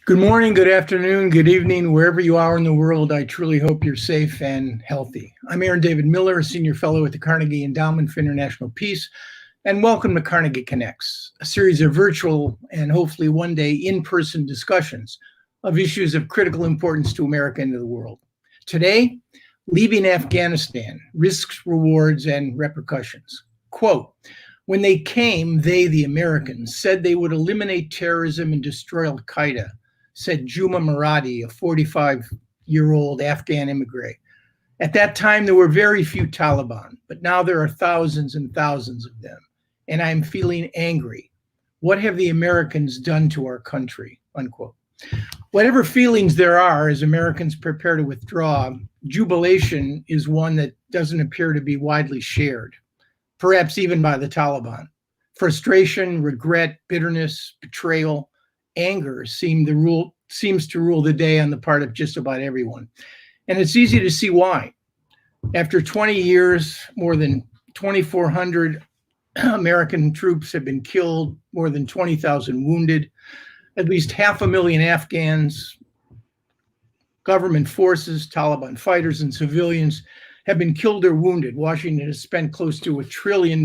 Good morning, good afternoon, good evening, wherever you are in the world. I truly hope you're safe and healthy. I'm Aaron David Miller, a senior fellow at the Carnegie Endowment for International Peace, and welcome to Carnegie Connects, a series of virtual and hopefully one day in-person discussions of issues of critical importance to America and to the world. Today, leaving Afghanistan, risks, rewards, and repercussions. Quote, when they came, they, the Americans, said they would eliminate terrorism and destroy Al-Qaeda, said Juma Maradi, a 45-year-old Afghan immigrant. At that time, there were very few Taliban, but now there are thousands and thousands of them, and I'm feeling angry. What have the Americans done to our country? Unquote. Whatever feelings there are as Americans prepare to withdraw, jubilation is one that doesn't appear to be widely shared, perhaps even by the Taliban. Frustration, regret, bitterness, betrayal, anger seems to rule the day on the part of just about everyone. And it's easy to see why. After 20 years, more than 2,400 American troops have been killed, more than 20,000 wounded, at least 500,000 Afghans, government forces, Taliban fighters, and civilians have been killed or wounded. Washington has spent close to $1 trillion.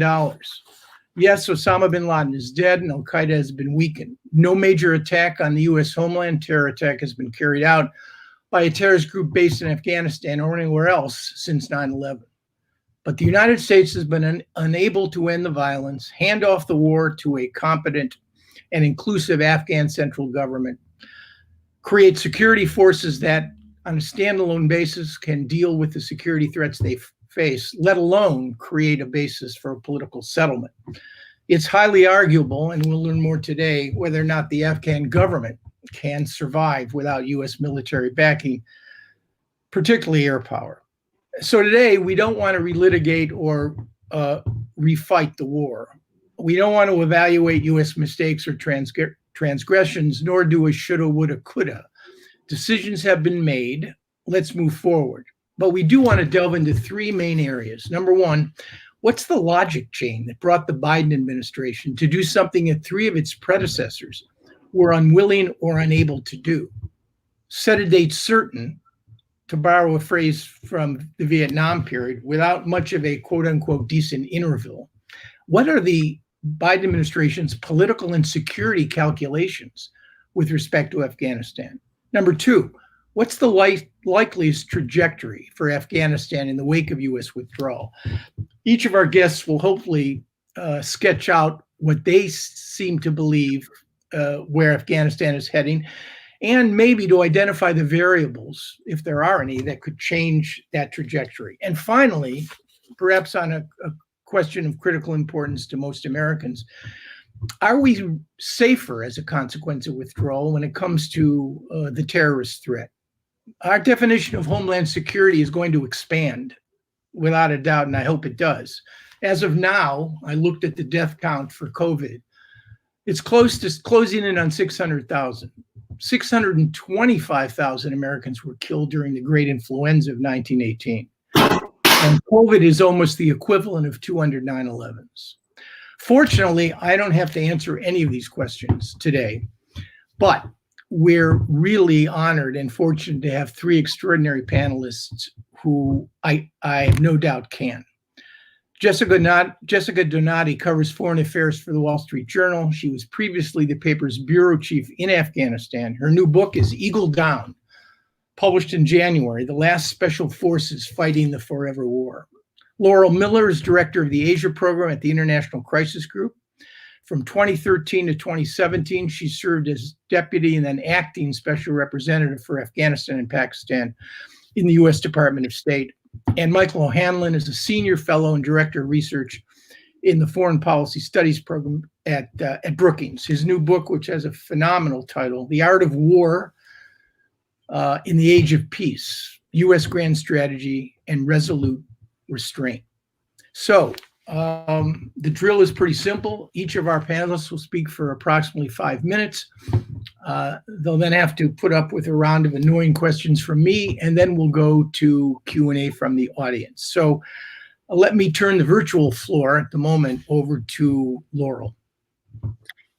Yes, Osama bin Laden is dead and Al-Qaeda has been weakened. No major attack on the U.S. homeland, terror attack, has been carried out by a terrorist group based in Afghanistan or anywhere else since 9/11. But the United States has been unable to end the violence, hand off the war to a competent and inclusive Afghan central government, create security forces that on a standalone basis can deal with the security threats they face, let alone create a basis for a political settlement. It's highly arguable, and we'll learn more today, whether or not the Afghan government can survive without U.S. military backing, particularly air power. So today, we don't want to relitigate or refight the war. We don't want to evaluate U.S. mistakes or transgressions, nor do a shoulda, woulda, coulda. Decisions have been made. Let's move forward. But we do want to delve into three main areas. Number one, what's the logic chain that brought the Biden administration to do something that three of its predecessors were unwilling or unable to do? Set a date certain, to borrow a phrase from the Vietnam period, without much of a quote-unquote decent interval. What are the Biden administration's political and security calculations with respect to Afghanistan? Number two, what's the likeliest trajectory for Afghanistan in the wake of U.S. withdrawal? Each of our guests will hopefully sketch out what they seem to believe where Afghanistan is heading, and maybe to identify the variables, if there are any, that could change that trajectory. And finally, perhaps on a question of critical importance to most Americans, are we safer as a consequence of withdrawal when it comes to the terrorist threat? Our definition of homeland security is going to expand without a doubt, and I hope it does. As of now, I looked at the death count for COVID. It's closing in on 600,000. 625,000 Americans were killed during the Great Influenza of 1918. And COVID is almost the equivalent of 200 9/11s. Fortunately, I don't have to answer any of these questions today, but we're really honored and fortunate to have three extraordinary panelists who I have no doubt can. Jessica Donati covers foreign affairs for the Wall Street Journal. She was previously the paper's bureau chief in Afghanistan. Her new book is Eagle Down, published in January, The Last Special Forces Fighting the Forever War. Laurel Miller is director of the Asia program at the International Crisis Group. From 2013 to 2017, she served as deputy and then acting special representative for Afghanistan and Pakistan in the U.S. Department of State. And Michael O'Hanlon is a senior fellow and director of research in the Foreign Policy Studies program at Brookings. His new book, which has a phenomenal title, The Art of War in the Age of Peace, U.S. Grand Strategy and Resolute Restraint. So the drill is pretty simple. Each of our panelists will speak for approximately 5 minutes. They'll then have to put up with a round of annoying questions from me, and then we'll go to Q&A from the audience. So let me turn the virtual floor at the moment over to Laurel.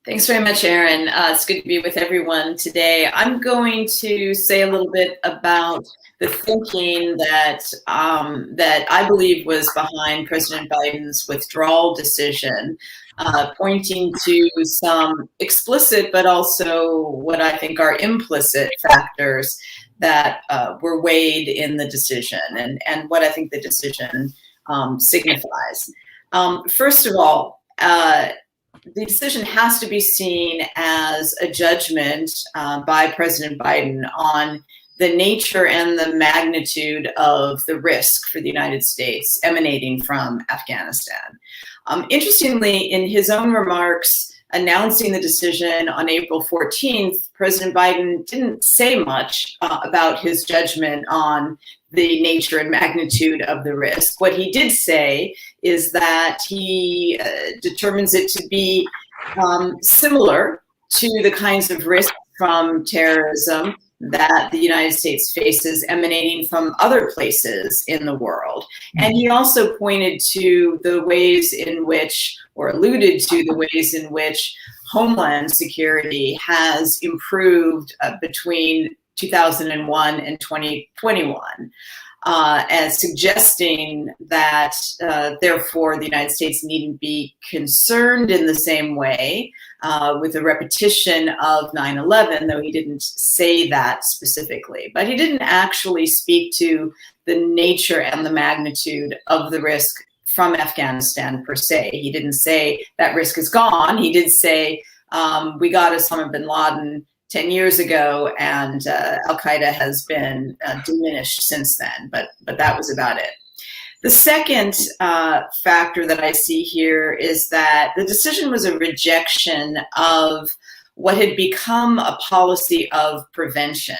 Thanks very much, Aaron. It's good to be with everyone today. I'm going to say a little bit about the thinking that that I believe was behind President Biden's withdrawal decision, pointing to some explicit but also what I think are implicit factors that were weighed in the decision and what I think the decision signifies. First of all, the decision has to be seen as a judgment by President Biden on the nature and the magnitude of the risk for the United States emanating from Afghanistan. Interestingly, in his own remarks announcing the decision on April 14th, President Biden didn't say much about his judgment on the nature and magnitude of the risk. What he did say is that he determines it to be similar to the kinds of risks from terrorism that the United States faces emanating from other places in the world. And he also pointed to the ways in which, or alluded to the ways in which Homeland Security has improved between 2001 and 2021, as suggesting that therefore the United States needn't be concerned in the same way with a repetition of 9/11, though he didn't say that specifically. But he didn't actually speak to the nature and the magnitude of the risk from Afghanistan per se. He didn't say that risk is gone. He did say we got Osama bin Laden 10 years ago, and Al-Qaeda has been diminished since then, but that was about it. The second factor that I see here is that the decision was a rejection of what had become a policy of prevention.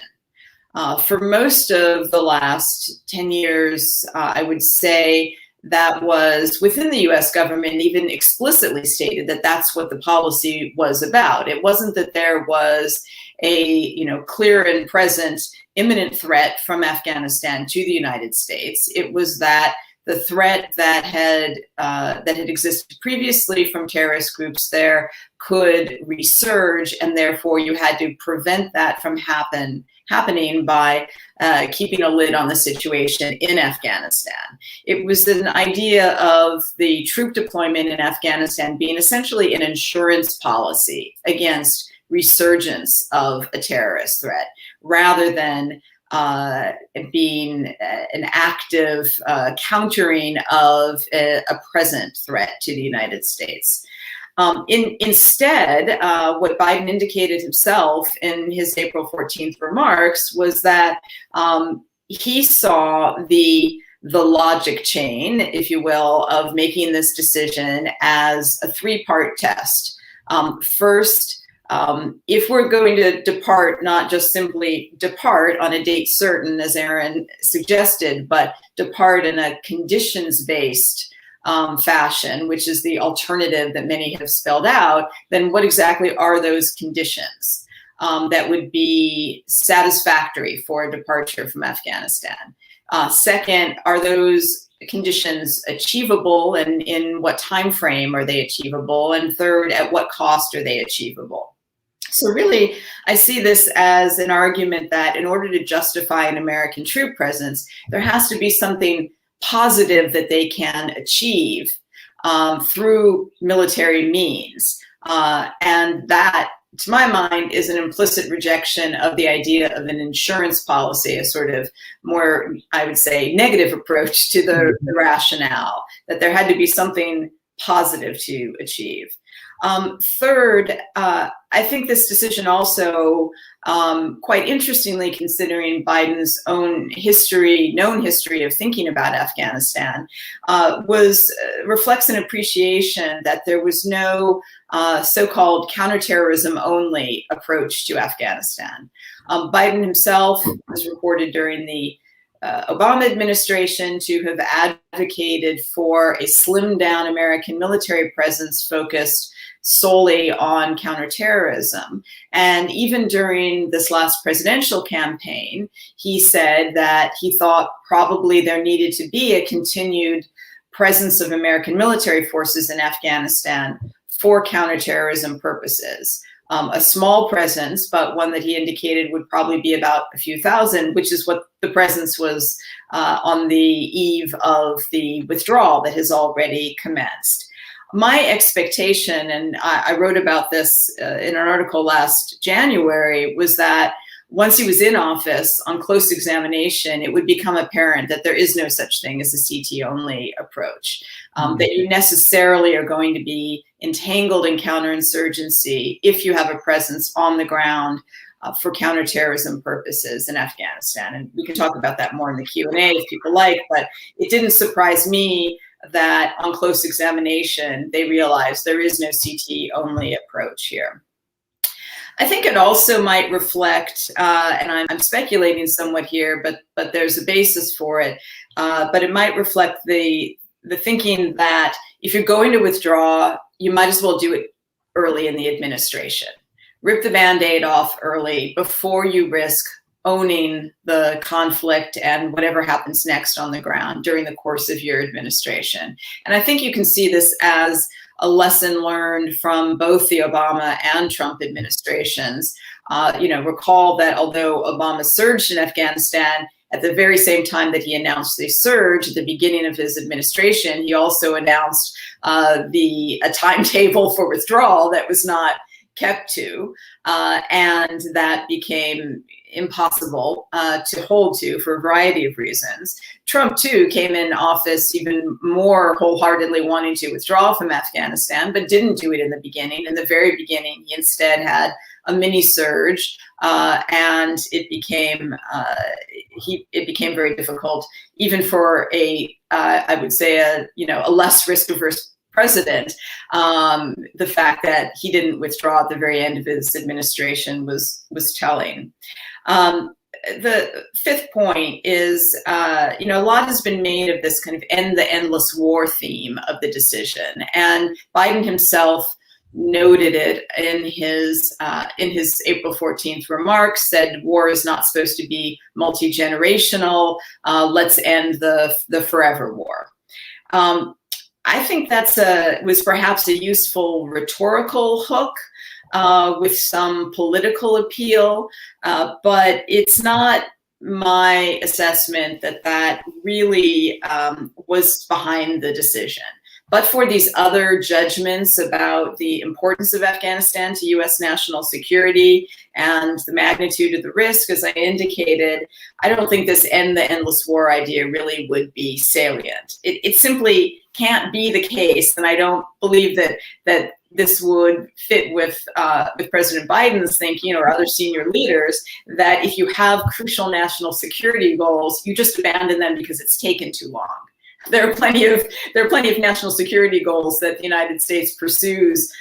For most of the last 10 years, I would say that was within the U.S. government even explicitly stated that that's what the policy was about. It wasn't that there was a clear and present imminent threat from Afghanistan to the United States. It was that the threat that had existed previously from terrorist groups there could resurge, and therefore you had to prevent that from happening by keeping a lid on the situation in Afghanistan. It was an idea of the troop deployment in Afghanistan being essentially an insurance policy against resurgence of a terrorist threat, rather than being an active countering of a present threat to the United States. Instead, what Biden indicated himself in his April 14th remarks was that he saw the logic chain, if you will, of making this decision as a three-part test. First, if we're going to depart, not just simply depart on a date certain, as Aaron suggested, but depart in a conditions-based fashion, which is the alternative that many have spelled out, then what exactly are those conditions that would be satisfactory for a departure from Afghanistan? Second, are those conditions achievable, and in what time frame are they achievable? And third, at what cost are they achievable? So really, I see this as an argument that in order to justify an American troop presence, there has to be something positive that they can achieve through military means. And that, to my mind, is an implicit rejection of the idea of an insurance policy, a sort of more, I would say, negative approach to the rationale, that there had to be something positive to achieve. Third, I think this decision also, quite interestingly, considering Biden's own known history of thinking about Afghanistan, reflects an appreciation that there was no so-called counterterrorism only approach to Afghanistan. Biden himself was reported during the Obama administration to have advocated for a slimmed down American military presence focused solely on counterterrorism. And even during this last presidential campaign, he said that he thought probably there needed to be a continued presence of American military forces in Afghanistan for counterterrorism purposes. A small presence, but one that he indicated would probably be about a few thousand, which is what the presence was on the eve of the withdrawal that has already commenced. My expectation, and I wrote about this in an article last January, was that once he was in office, on close examination, it would become apparent that there is no such thing as a CT-only approach, that you necessarily are going to be entangled in counterinsurgency if you have a presence on the ground for counterterrorism purposes in Afghanistan. And we can talk about that more in the Q&A if people like, but it didn't surprise me that on close examination, they realized there is no CT-only approach here. I think it also might reflect, and I'm speculating somewhat here, but there's a basis for it, but it might reflect the thinking that if you're going to withdraw, you might as well do it early in the administration. Rip the Band-Aid off early before you risk owning the conflict and whatever happens next on the ground during the course of your administration. And I think you can see this as a lesson learned from both the Obama and Trump administrations. Recall that although Obama surged in Afghanistan, at the very same time that he announced the surge at the beginning of his administration, he also announced a timetable for withdrawal that was not kept to, and that became impossible to hold to for a variety of reasons. Trump, too, came in office even more wholeheartedly wanting to withdraw from Afghanistan, but didn't do it in the beginning. In the very beginning, he instead had a mini surge, and it became very difficult, even for I would say a less risk-averse president. The fact that he didn't withdraw at the very end of his administration was telling. The fifth point is, a lot has been made of this kind of end the endless war theme of the decision, and Biden himself noted it in his April 14th remarks, said war is not supposed to be multi-generational. Let's end the forever war. I think was perhaps a useful rhetorical hook with some political appeal, but it's not my assessment that really was behind the decision. But for these other judgments about the importance of Afghanistan to U.S. national security and the magnitude of the risk, as I indicated, I don't think this end the endless war idea really would be salient. It simply can't be the case, and I don't believe that this would fit with President Biden's thinking or other senior leaders, that if you have crucial national security goals, you just abandon them because it's taken too long. There are plenty of national security goals that the United States pursues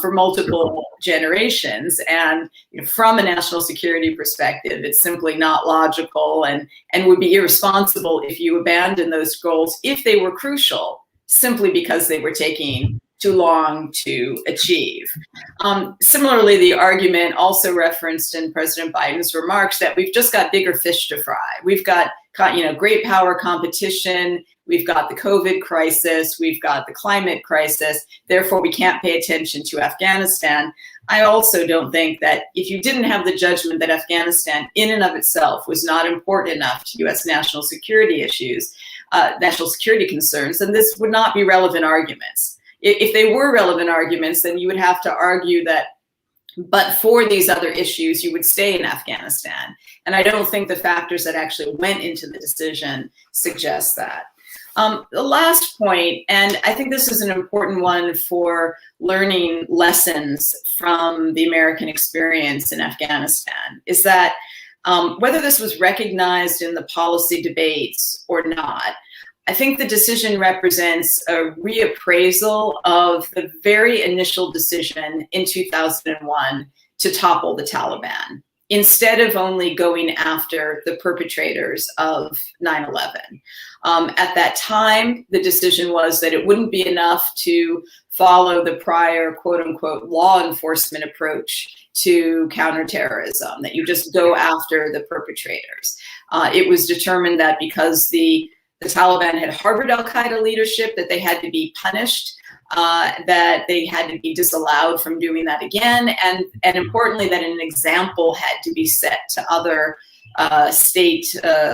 for multiple generations, and from a national security perspective, it's simply not logical and would be irresponsible if you abandon those goals if they were crucial, simply because they were taking too long to achieve. Similarly, the argument also referenced in President Biden's remarks that we've just got bigger fish to fry. We've got great power competition. We've got the COVID crisis. We've got the climate crisis. Therefore, we can't pay attention to Afghanistan. I also don't think that if you didn't have the judgment that Afghanistan in and of itself was not important enough to U.S. national security issues, national security concerns, then this would not be relevant arguments. If they were relevant arguments, then you would have to argue that but for these other issues, you would stay in Afghanistan. And I don't think the factors that actually went into the decision suggest that. The last point, and I think this is an important one for learning lessons from the American experience in Afghanistan, is that whether this was recognized in the policy debates or not, I think the decision represents a reappraisal of the very initial decision in 2001 to topple the Taliban, instead of only going after the perpetrators of 9/11. At that time, the decision was that it wouldn't be enough to follow the prior quote unquote law enforcement approach to counterterrorism, that you just go after the perpetrators. It was determined that because the the Taliban had harbored al-Qaeda leadership, that they had to be punished, that they had to be disallowed from doing that again, and importantly, that an example had to be set to other state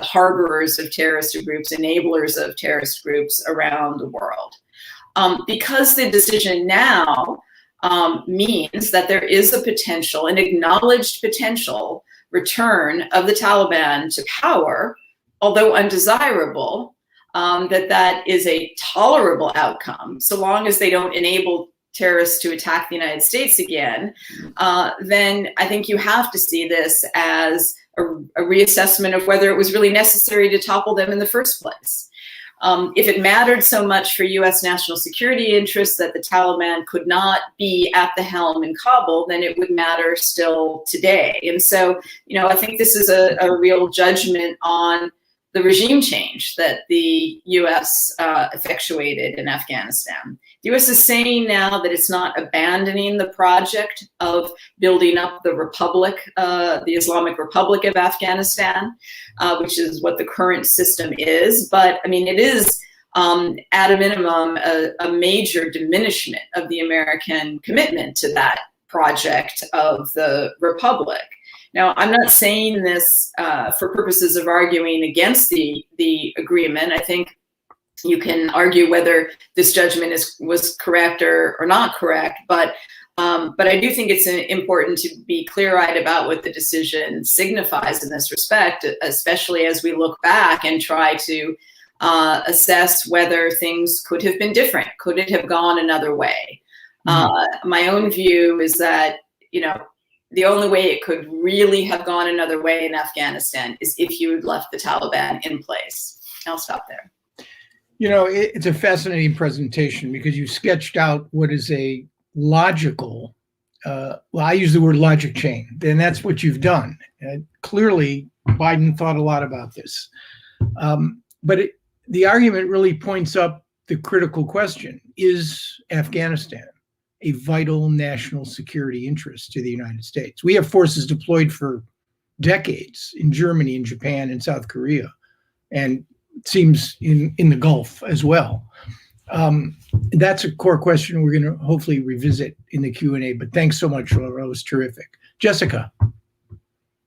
harborers of terrorist groups, enablers of terrorist groups around the world. Because the decision now means that there is a potential, an acknowledged potential return of the Taliban to power, although undesirable, that is a tolerable outcome, so long as they don't enable terrorists to attack the United States again, then I think you have to see this as a reassessment of whether it was really necessary to topple them in the first place. If it mattered so much for U.S. national security interests that the Taliban could not be at the helm in Kabul, then it would matter still today. And so, I think this is a real judgment on the regime change that the U.S. effectuated in Afghanistan. The U.S. is saying now that it's not abandoning the project of building up the republic, the Islamic Republic of Afghanistan, which is what the current system is. But I mean, it is at a minimum a major diminishment of the American commitment to that project of the republic. Now, I'm not saying this for purposes of arguing against the agreement. I think you can argue whether this judgment was correct or not correct, but I do think it's important to be clear-eyed about what the decision signifies in this respect, especially as we look back and try to assess whether things could have been different. Could it have gone another way? My own view is that, the only way it could really have gone another way in Afghanistan is if you had left the Taliban in place. I'll stop there. It's a fascinating presentation because you sketched out what is a logical, I use the word logic chain, and that's what you've done. Clearly, Biden thought a lot about this. But the argument really points up the critical question: is Afghanistan a vital national security interest to the United States? We have forces deployed for decades in Germany and Japan and South Korea, and it seems in the Gulf as well. That's a core question we're going to hopefully revisit in the Q&A, but thanks so much, Laura. It was terrific. Jessica,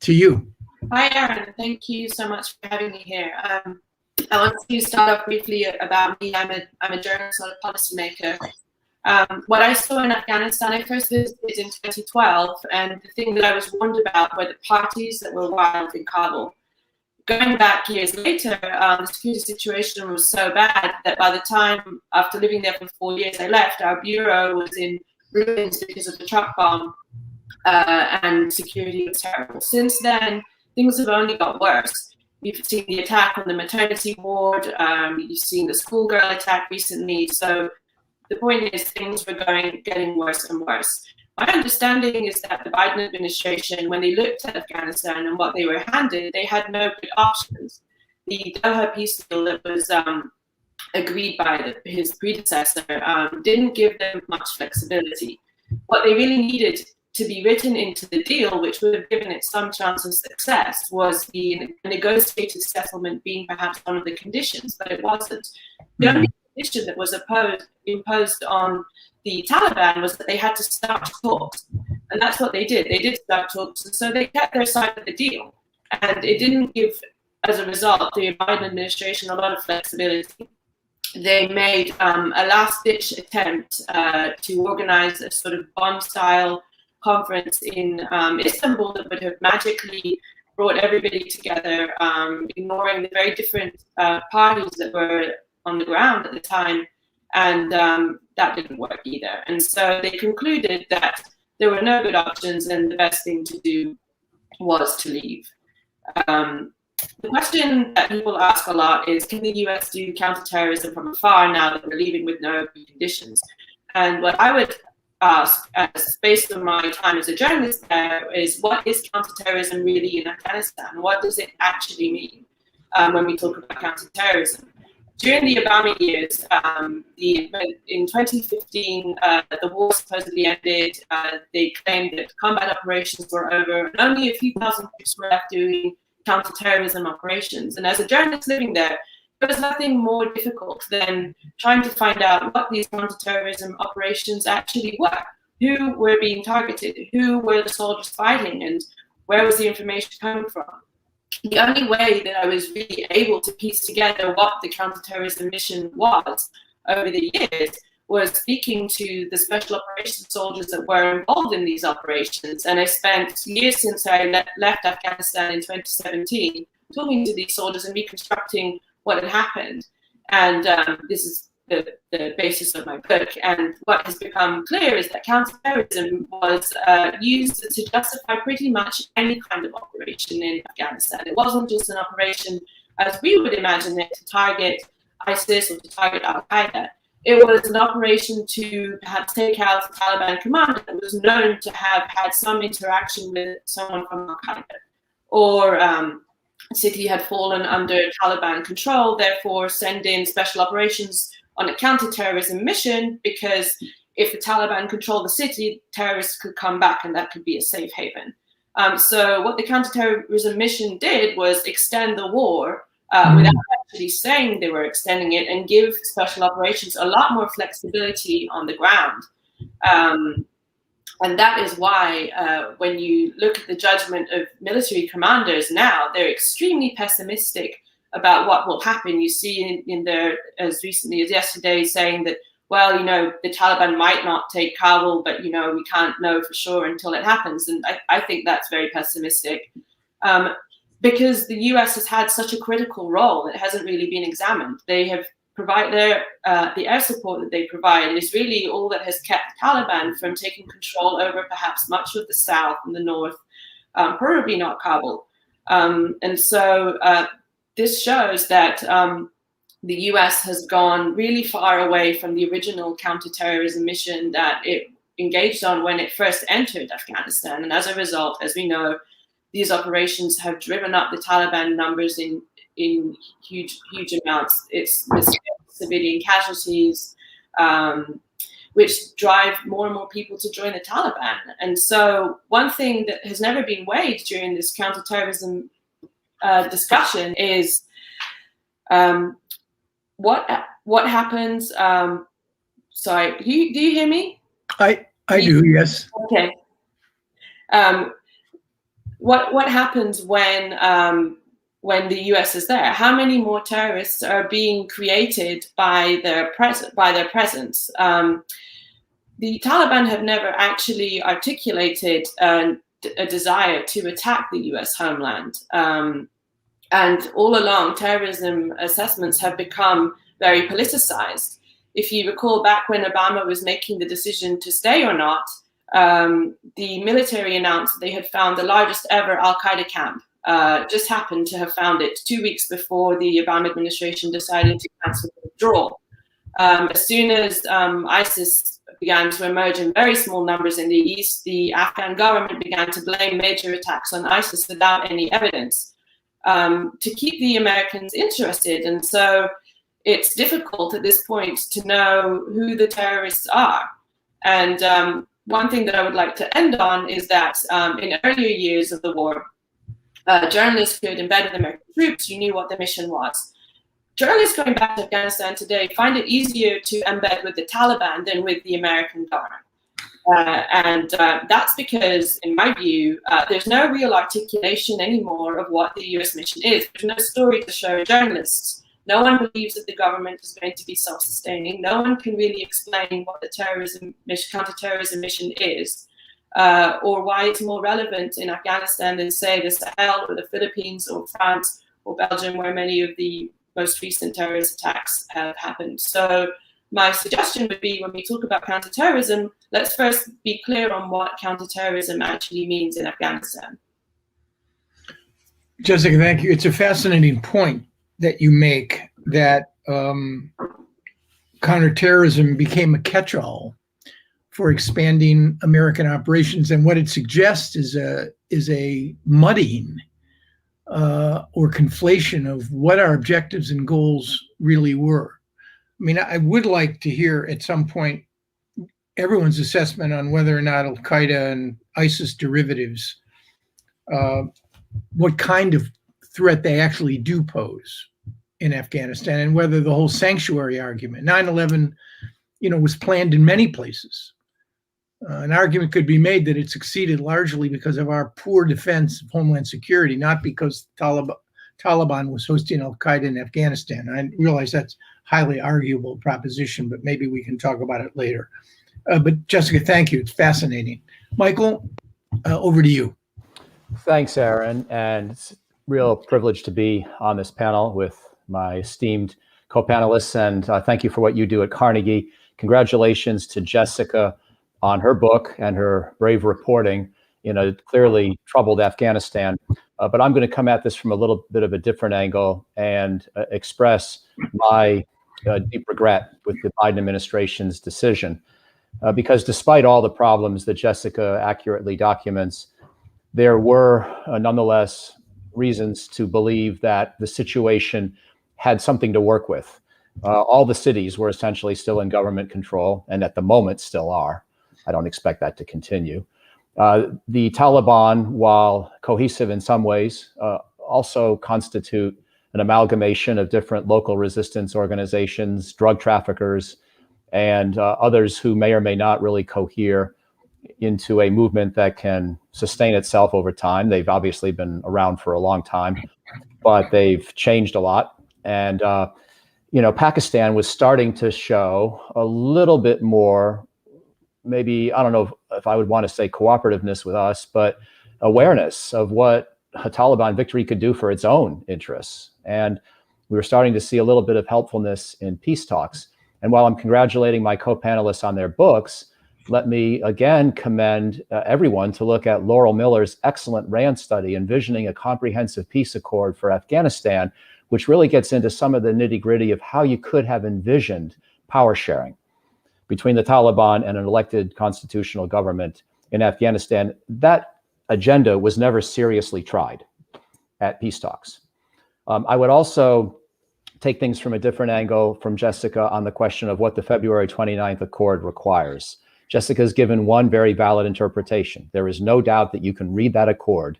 to you. Hi, Aaron. Thank you so much for having me here. I want to start off briefly about me. I'm a journalist, not a policymaker. What I saw in Afghanistan, I first visited in 2012, and the thing that I was warned about were the parties that were wild in Kabul. Going back years later, the security situation was so bad that by the time, after living there for 4 years, I left, our bureau was in ruins because of the truck bomb, and security was terrible. Since then, things have only got worse. You've seen the attack on the maternity ward, you've seen the schoolgirl attack recently, so the point is things were getting worse and worse. My understanding is that the Biden administration, when they looked at Afghanistan and what they were handed, they had no good options. The Doha peace deal that was agreed by his predecessor didn't give them much flexibility. What they really needed to be written into the deal, which would have given it some chance of success, was the negotiated settlement being perhaps one of the conditions, but it wasn't. The only condition that was imposed on the Taliban was that they had to start talks, and that's what they did. They did start talks, and so they kept their side of the deal, and it didn't give, as a result, the Biden administration a lot of flexibility. They made a last-ditch attempt to organize a sort of bomb-style conference in Istanbul that would have magically brought everybody together, ignoring the very different parties that were on the ground at the time, and that didn't work either. And so they concluded that there were no good options and the best thing to do was to leave. The question that people ask a lot is, can the US do counterterrorism from afar now that we're leaving with no conditions? And what I would ask, based on my time as a journalist there, is what is counterterrorism really in Afghanistan? What does it actually mean when we talk about counterterrorism? During the Obama years, in 2015, the war supposedly ended. They claimed that combat operations were over, and only a few thousand troops were left doing counterterrorism operations. And as a journalist living there, there was nothing more difficult than trying to find out what these counterterrorism operations actually were. Who were being targeted? Who were the soldiers fighting? And where was the information coming from? The only way that I was really able to piece together what the counterterrorism mission was over the years was speaking to the special operations soldiers that were involved in these operations. And I spent years since I left Afghanistan in 2017 talking to these soldiers and reconstructing what had happened. And this is the basis of my book. And what has become clear is that counterterrorism was used to justify pretty much any kind of operation in Afghanistan. It wasn't just an operation as we would imagine it to target ISIS or to target Al-Qaeda. It was an operation to perhaps take out the Taliban commander that was known to have had some interaction with someone from Al-Qaeda, or a city had fallen under Taliban control, therefore send in special operations on a counterterrorism mission, because if the Taliban control the city, terrorists could come back and that could be a safe haven. So what the counterterrorism mission did was extend the war without actually saying they were extending it, and give special operations a lot more flexibility on the ground. And that is why when you look at the judgment of military commanders now, they're extremely pessimistic about what will happen. You see in there, as recently as yesterday, saying that, well, the Taliban might not take Kabul, but, we can't know for sure until it happens. And I think that's very pessimistic. Because the US has had such a critical role that hasn't really been examined. They have provided the air support that they provide is really all that has kept the Taliban from taking control over perhaps much of the south and the north, probably not Kabul. And so this shows that the US has gone really far away from the original counterterrorism mission that it engaged on when it first entered Afghanistan. And as a result, as we know, these operations have driven up the Taliban numbers in huge amounts. It's civilian casualties, which drive more and more people to join the Taliban. And so one thing that has never been weighed during this counterterrorism discussion is what happens. Sorry, do you hear me? I do, yes. Okay. What happens when the US is there? How many more terrorists are being created by their presence? The Taliban have never actually articulated a desire to attack the US homeland. And all along, terrorism assessments have become very politicized. If you recall back when Obama was making the decision to stay or not, the military announced they had found the largest ever Al-Qaeda camp. Just happened to have found it 2 weeks before the Obama administration decided to cancel the withdrawal. As soon as ISIS began to emerge in very small numbers in the east, the Afghan government began to blame major attacks on ISIS without any evidence to keep the Americans interested. And so it's difficult at this point to know who the terrorists are. And one thing that I would like to end on is that in earlier years of the war, journalists could embed with American troops. You knew what the mission was. Journalists going back to Afghanistan today find it easier to embed with the Taliban than with the American government. And that's because, in my view, there's no real articulation anymore of what the US mission is. There's no story to show journalists. No one believes that the government is going to be self-sustaining. No one can really explain what the counterterrorism mission is, or why it's more relevant in Afghanistan than, say, the Sahel or the Philippines or France or Belgium, where many of the most recent terrorist attacks have happened. So my suggestion would be, when we talk about counterterrorism, let's first be clear on what counterterrorism actually means in Afghanistan. Jessica, thank you. It's a fascinating point that you make, that counterterrorism became a catch-all for expanding American operations, and what it suggests is a muddying or conflation of what our objectives and goals really were. I mean, I would like to hear at some point everyone's assessment on whether or not Al-Qaeda and ISIS derivatives, what kind of threat they actually do pose. in Afghanistan, and whether the whole sanctuary argument, 9/11, was planned in many places. An argument could be made that it succeeded largely because of our poor defense of Homeland Security, not because Taliban was hosting al-Qaeda in Afghanistan. I realize that's highly arguable proposition, but maybe we can talk about it later. But Jessica, thank you. It's fascinating. Michael, over to you. Thanks, Aaron. And it's a real privilege to be on this panel with my esteemed co-panelists. And thank you for what you do at Carnegie. Congratulations to Jessica on her book and her brave reporting in a clearly troubled Afghanistan. But I'm going to come at this from a little bit of a different angle and express my deep regret with the Biden administration's decision. Because despite all the problems that Jessica accurately documents, there were nonetheless reasons to believe that the situation had something to work with. All the cities were essentially still in government control, and at the moment still are. I don't expect that to continue. The Taliban, while cohesive in some ways, also constitute an amalgamation of different local resistance organizations, drug traffickers, and others who may or may not really cohere into a movement that can sustain itself over time. They've obviously been around for a long time, but they've changed a lot. And, Pakistan was starting to show a little bit more, maybe, I don't know if I would want to say cooperativeness with us, but awareness of what a Taliban victory could do for its own interests. And we were starting to see a little bit of helpfulness in peace talks. And while I'm congratulating my co-panelists on their books, let me again commend everyone to look at Laurel Miller's excellent RAND study, envisioning a comprehensive peace accord for Afghanistan, which really gets into some of the nitty-gritty of how you could have envisioned power sharing between the Taliban and an elected constitutional government in Afghanistan. That agenda was never seriously tried at peace talks. I would also take things from a different angle from Jessica on the question of what the February 29th Accord requires. Jessica's given one very valid interpretation. There is no doubt that you can read that accord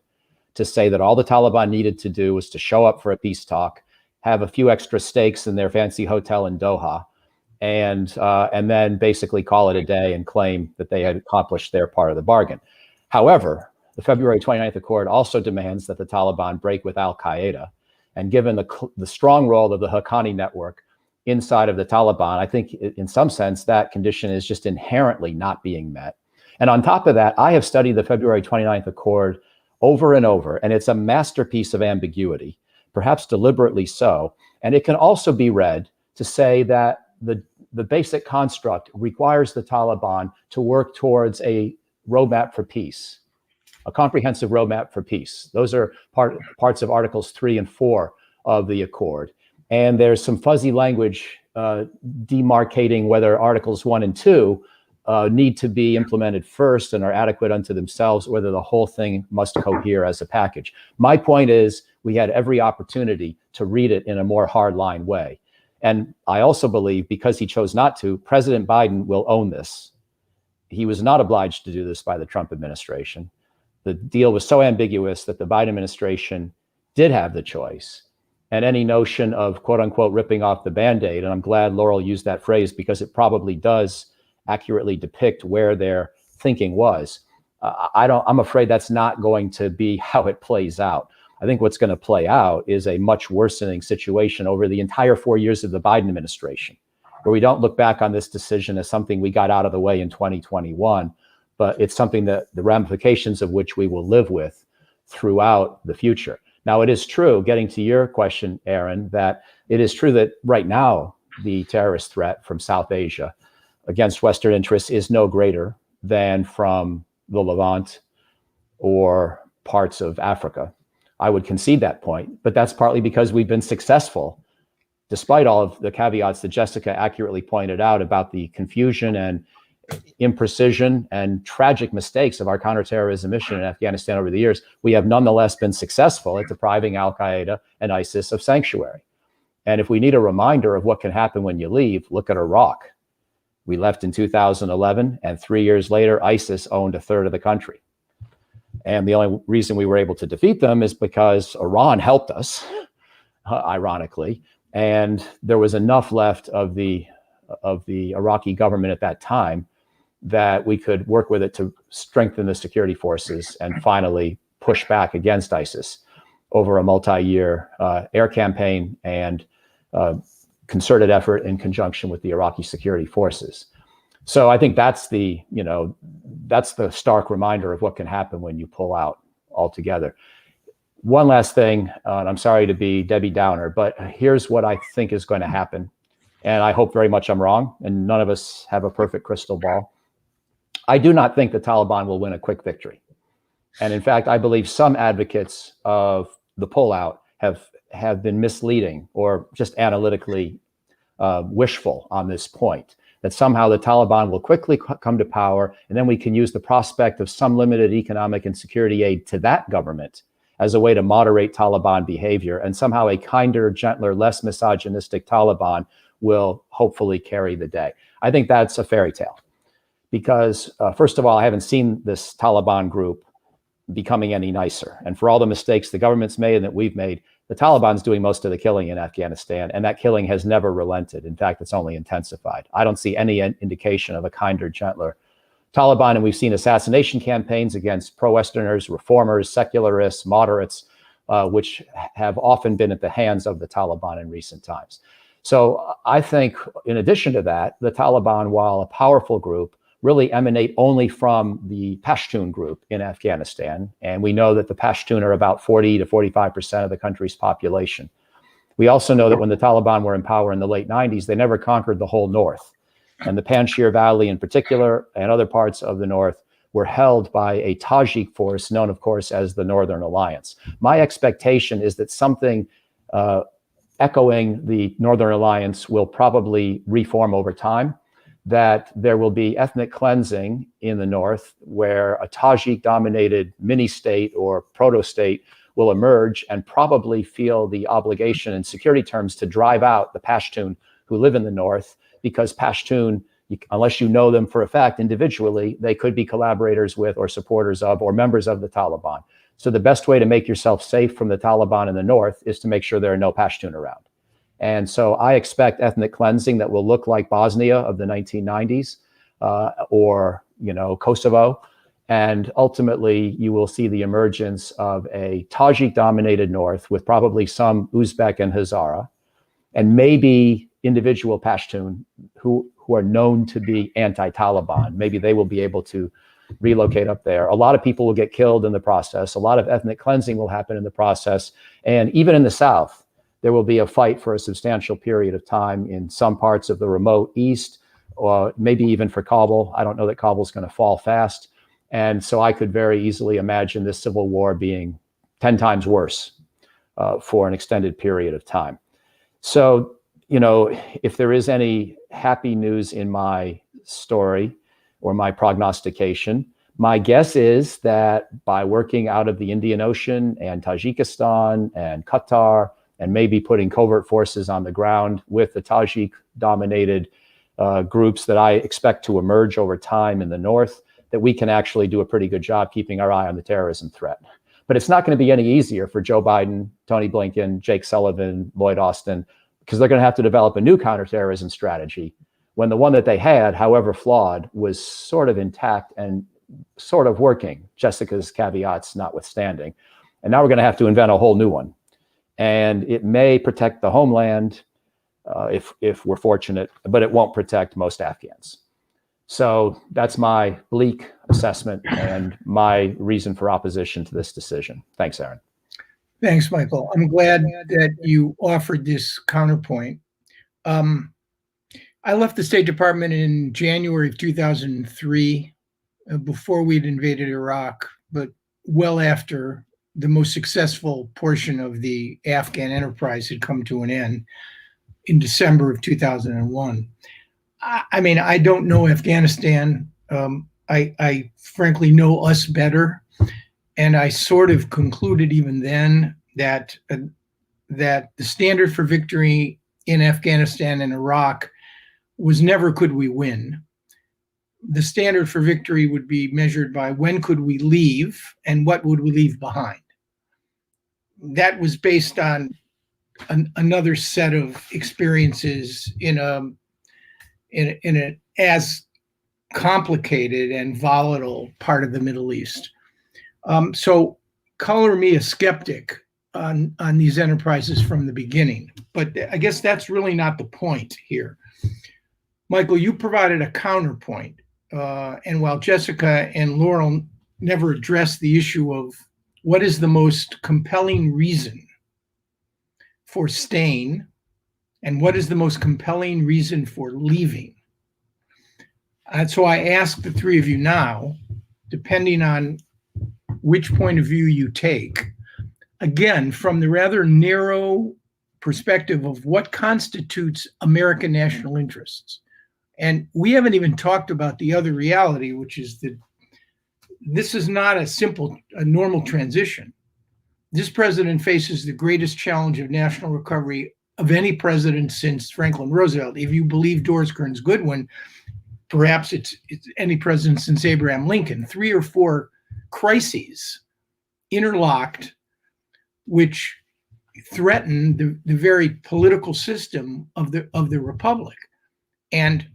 to say that all the Taliban needed to do was to show up for a peace talk, have a few extra steaks in their fancy hotel in Doha, and then basically call it a day and claim that they had accomplished their part of the bargain. However, the February 29th Accord also demands that the Taliban break with al-Qaeda. And given the strong role of the Haqqani network inside of the Taliban, I think in some sense that condition is just inherently not being met. And on top of that, I have studied the February 29th Accord over and over, and it's a masterpiece of ambiguity, perhaps deliberately so. And it can also be read to say that the basic construct requires the Taliban to work towards a roadmap for peace, a comprehensive roadmap for peace. Those are parts of Articles 3 and 4 of the Accord. And there's some fuzzy language demarcating whether Articles 1 and 2 need to be implemented first and are adequate unto themselves, whether the whole thing must cohere as a package. My point is, we had every opportunity to read it in a more hardline way. And I also believe, because he chose not to, President Biden will own this. He was not obliged to do this by the Trump administration. The deal was so ambiguous that the Biden administration did have the choice. And any notion of, quote unquote, ripping off the Band-Aid, and I'm glad Laurel used that phrase because it probably does accurately depict where their thinking was. I'm afraid that's not going to be how it plays out. I think what's going to play out is a much worsening situation over the entire 4 years of the Biden administration, where we don't look back on this decision as something we got out of the way in 2021, but it's something that the ramifications of which we will live with throughout the future. Now, it is true, getting to your question, Aaron, that it is true that right now, the terrorist threat from South Asia against Western interests is no greater than from the Levant or parts of Africa. I would concede that point, but that's partly because we've been successful, despite all of the caveats that Jessica accurately pointed out about the confusion and imprecision and tragic mistakes of our counterterrorism mission in Afghanistan over the years. We have nonetheless been successful at depriving al-Qaeda and ISIS of sanctuary. And if we need a reminder of what can happen when you leave, look at Iraq. We left in 2011, and 3 years later, ISIS owned a third of the country. And the only reason we were able to defeat them is because Iran helped us, ironically. And there was enough left of the Iraqi government at that time that we could work with it to strengthen the security forces and finally push back against ISIS over a multi-year air campaign and concerted effort in conjunction with the Iraqi security forces. So I think that's the stark reminder of what can happen when you pull out altogether. One last thing, and I'm sorry to be Debbie Downer, but here's what I think is going to happen. And I hope very much I'm wrong, and none of us have a perfect crystal ball. I do not think the Taliban will win a quick victory. And in fact, I believe some advocates of the pullout have been misleading or just analytically wishful on this point, that somehow the Taliban will quickly come to power, and then we can use the prospect of some limited economic and security aid to that government as a way to moderate Taliban behavior, and somehow a kinder, gentler, less misogynistic Taliban will hopefully carry the day. I think that's a fairy tale. Because first of all, I haven't seen this Taliban group becoming any nicer. And for all the mistakes the government's made and that we've made, the Taliban's doing most of the killing in Afghanistan, and that killing has never relented. In fact, it's only intensified. I don't see any indication of a kinder, gentler Taliban, and we've seen assassination campaigns against pro-Westerners, reformers, secularists, moderates, which have often been at the hands of the Taliban in recent times. So I think, in addition to that, the Taliban, while a powerful group, really emanate only from the Pashtun group in Afghanistan. And we know that the Pashtun are about 40 to 45% of the country's population. We also know that when the Taliban were in power in the late 90s, they never conquered the whole north. And the Panjshir Valley in particular, and other parts of the north, were held by a Tajik force known, of course, as the Northern Alliance. My expectation is that something echoing the Northern Alliance will probably reform over time, that there will be ethnic cleansing in the north, where a Tajik-dominated mini-state or proto-state will emerge and probably feel the obligation in security terms to drive out the Pashtun who live in the north, because Pashtun, unless you know them for a fact individually, they could be collaborators with or supporters of or members of the Taliban. So the best way to make yourself safe from the Taliban in the north is to make sure there are no Pashtun around. And so I expect ethnic cleansing that will look like Bosnia of the 1990s or Kosovo. And ultimately, you will see the emergence of a Tajik-dominated north with probably some Uzbek and Hazara, and maybe individual Pashtun who are known to be anti-Taliban. Maybe they will be able to relocate up there. A lot of people will get killed in the process. A lot of ethnic cleansing will happen in the process. And even in the south, there will be a fight for a substantial period of time in some parts of the remote east, or maybe even for Kabul. I don't know that Kabul's going to fall fast. And so I could very easily imagine this civil war being 10 times worse for an extended period of time. So, if there is any happy news in my story or my prognostication, my guess is that by working out of the Indian Ocean and Tajikistan and Qatar, and maybe putting covert forces on the ground with the Tajik-dominated groups that I expect to emerge over time in the north, that we can actually do a pretty good job keeping our eye on the terrorism threat. But it's not going to be any easier for Joe Biden, Tony Blinken, Jake Sullivan, Lloyd Austin, because they're going to have to develop a new counterterrorism strategy when the one that they had, however flawed, was sort of intact and sort of working, Jessica's caveats notwithstanding. And now we're going to have to invent a whole new one. And it may protect the homeland if we're fortunate, but it won't protect most Afghans. So that's my bleak assessment and my reason for opposition to this decision. Thanks, Aaron. Thanks, Michael. I'm glad that you offered this counterpoint. I left the State Department in January of 2003, before we'd invaded Iraq, but well after the most successful portion of the Afghan enterprise had come to an end in December of 2001. I mean, I don't know Afghanistan. I frankly know us better. And I sort of concluded even then that the standard for victory in Afghanistan and Iraq was never could we win. The standard for victory would be measured by when could we leave and what would we leave behind. That was based on another set of experiences in an as complicated and volatile part of the Middle East. So color me a skeptic on these enterprises from the beginning, but I guess that's really not the point here. Michael, you provided a counterpoint, and while Jessica and Laurel never addressed the issue of what is the most compelling reason for staying and what is the most compelling reason for leaving. And so I ask the three of you now, depending on which point of view you take, again, from the rather narrow perspective of what constitutes American national interests. And we haven't even talked about the other reality, which is that this is not a normal transition. This president faces the greatest challenge of national recovery of any president since Franklin Roosevelt. If you believe Doris Kearns Goodwin, perhaps it's any president since Abraham Lincoln. 3 or 4 crises interlocked, which threaten the very political system of the republic. And